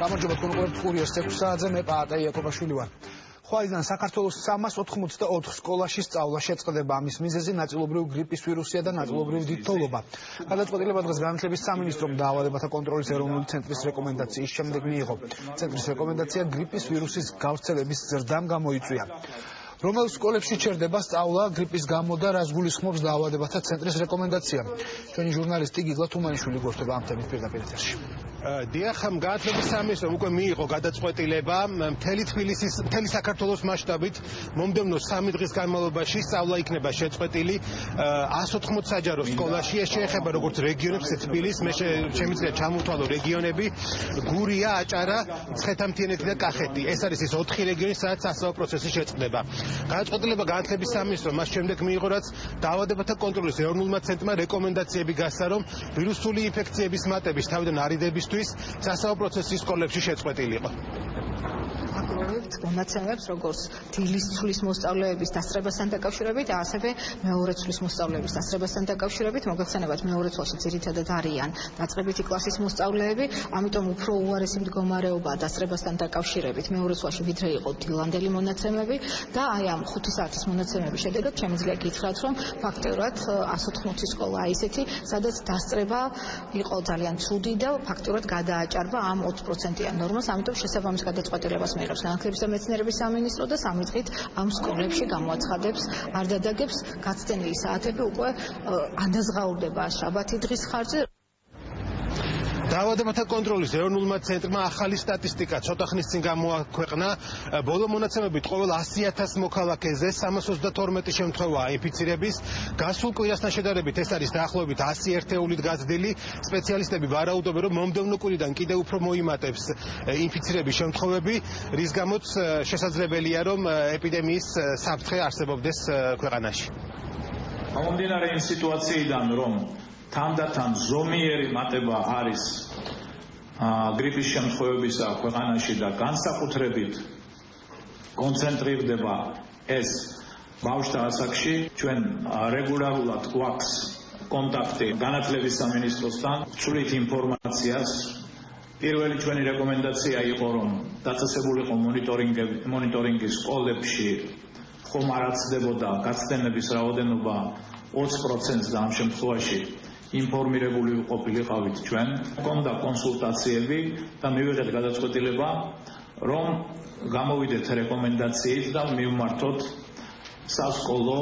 გამარჯობა თქვენ უყურებთ კურიოს 6 საათზე მე პაატა იაკობაშვილი ვარ. ხვალიდან საქართველოს 384 სკოლაში სწავლა შეწყდება. ამის მიზეზი ნაწილობრივ გრიპის ვირუსია და ნაწილობრივ დიდთოვლობა. გადაწყვეტილება დღეს განათლების სამინისტრომ დაავადებათა კონტროლის ეროვნული ცენტრის რეკომენდაციის შემდეგ მიიღო. ცენტრის რეკომენდაცია გრიპის ვირუსის გავრცელების ზრდამ გამოიწვია. რომელ სკოლებში ჩერდება სწავლა გრიპის გამო და რას გულისხმობს დაავადებათა ცენტრის რეკომენდაცია. ჩვენი ჟურნალისტი გიგლა თუმანიშვილი გვერდება ამ თემით პირდაპირ ეთერში. დიახ, განათლების სამინისტრომ უკვე მიიღო გადაწყვეტილება მთელი საქართველოს მასშტაბით მომდევნო 3 დღის განმავლობაში სწავლა იქნება შეწყვეტილი 180 საჯარო სკოლაში. ეს შეეხება როგორც რეგიონებს, თბილისს, მე შემიძლია ჩამოვთვალო რეგიონები: გურია, აჭარა, ცხეთამთიანეთი და კახეთი. ეს არის ის 4 რეგიონი, სადაც სასწავლო პროცესი შეწყდება. გადაწყვეტილება განათლების სამინისტრომ მას შემდეგ მიიღო, რაც დაავადებათა კონტროლის ეროვნულმა ცენტრმა რეკომენდაციები გასცა, რომ ვირუსული ინფექციების მატების თავიდან არიდებისთვის სასწავლო პროცესი სკოლებში შეწყვეტილიყო. აკურებთ მონაცემებს, როგორც დილის ცვლის მოსწავლეების დასწრებასთან დაკავშირებით, ასევე მეორე ცვლის მოსწავლეების დასწრებასთან დაკავშირებით. მოგეხსენებათ, მეორე ცვლში ძირითადად არიან დაწყებითი კლასის მოსწავლეები, ამიტომ უფრო უარესი მდგომარეობაა დასწრებასთან დაკავშირებით მეორე ცვლში, ვიდრე იყო დილანდელი მონაცემები და აი ამ 5 საათის მონაცემების შედეგად შემიძლია გითხრათ, რომ ფაქტურად 180 სკოლაა ისეთი, სადაც დასწრება იყო ძალიან ცუდი და ფაქტურად გადააჭარბა ამ 20%-იან ნორმას, ამიტომ შესაბამის გადაწყვეტილებას მიიღებს განათლების და მეცნიერების სამინისტრო და 3 დღით ამ სკოლებში გამოაცხადებს არ დადაგებს გაცდენილი საათები უკვე ადაზღაურდება შაბათი დღის ხარჯზე. დაავადებათა კონტროლის ეროვნულმა ცენტრმა ახალი სტატისტიკა ცოტა ხნის წინ გამოაქვეყნა. ბოლო მონაცემებით ყოველ 100,000 მოქალაქეზე 332 შემთხვევაა ინფიცირების. გასულ კვირასთან შედარებით ეს არის დაახლოებით 100 ერთეულით გაზრდილი. სპეციალისტები ვარაუდობენ, რომ მომდევნო კვირიდან კიდევ უფრო მოიმატებს ინფიცირების შემთხვევები, რის გამოც შესაძლებელია, რომ ეპიდემიის საფრთხე არსებობდეს ქვეყანაში. გამომდინარე იმ სიტუაციიდან, რომ თანდათან ზომიერი მატება არის გრიპის შემთხვევებისა ქვეყანაში და განსაკუთრებით კონცენტრირდება ეს ბავშვთა ასაკში, ჩვენ რეგულარულად გვაქვს კონტაქტი განათლების სამინისტროსთან, ვცვლით ინფორმაციას. პირველი ჩვენი რეკომენდაცია იყო, რომ დაწესებულიყო მონიტორინგი სკოლებში, ხომ არ აცდებოდა გაცდენების რაოდენობა 20%-ს და ამ შემთხვევაში ინფორმირებული ყოფილიყავით ჩვენ. ჰქონდა კონსულტაციები და მივიღეთ გადაწყვეტილება, რომ გამოვიდეთ რეკომენდაციით და მივმართოთ სასკოლო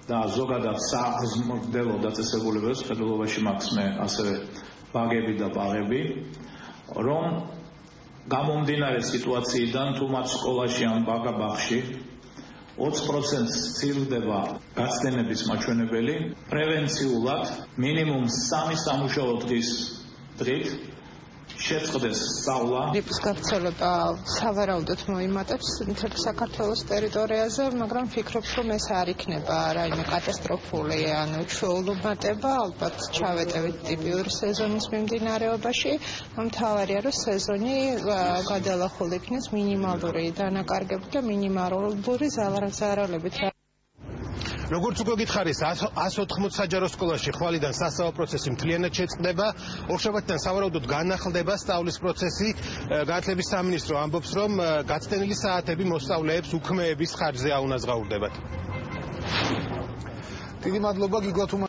და ზოგადად საზმრგდელო დაწესებულებებს, ხელოვნებაში მაქვს მე ასევე ბაგები და ბაღები, რომ გამომდინარე სიტუაციიდან თუ მათ სკოლაში ან ბაღში 20%-ს ცილდება გაცდენების მაჩვენებელი, პრევენციულად მინიმუმ 3 სამუშაო დღის დღით შეწყდეს სწავლა. გრიპის გავრცელება სავარაუდოდ მოიმატებს მთელ საქართველოს ტერიტორიაზე, მაგრამ ვფიქრობ, რომ ეს არ იქნება რაიმე კატასტროფული, ანუ ჩვეულებრივი მატება, ალბათ ჩავეტევით ტიპიური სეზონის მიმდინარეობაში. მთავარია, რომ სეზონი გადალახული იქნეს მინიმალური დანაკარგებით და მინიმალური ზარალებით. როგორც უკვე გითხარით, 180 საჯარო სკოლაში ხვალიდან სასწავლო პროცესი მთლიანად შეწყდება. ორშაბათიდან სავარაუდოდ განახლდება სწავლის პროცესი. განათლების სამინისტრო ამბობს, რომ გაცდენილი საათები მოსწავლეებს უქმეების ხარჯზე აუნაზღაურდებათ. დიდი მადლობა გიგლა თუმანიშვილი.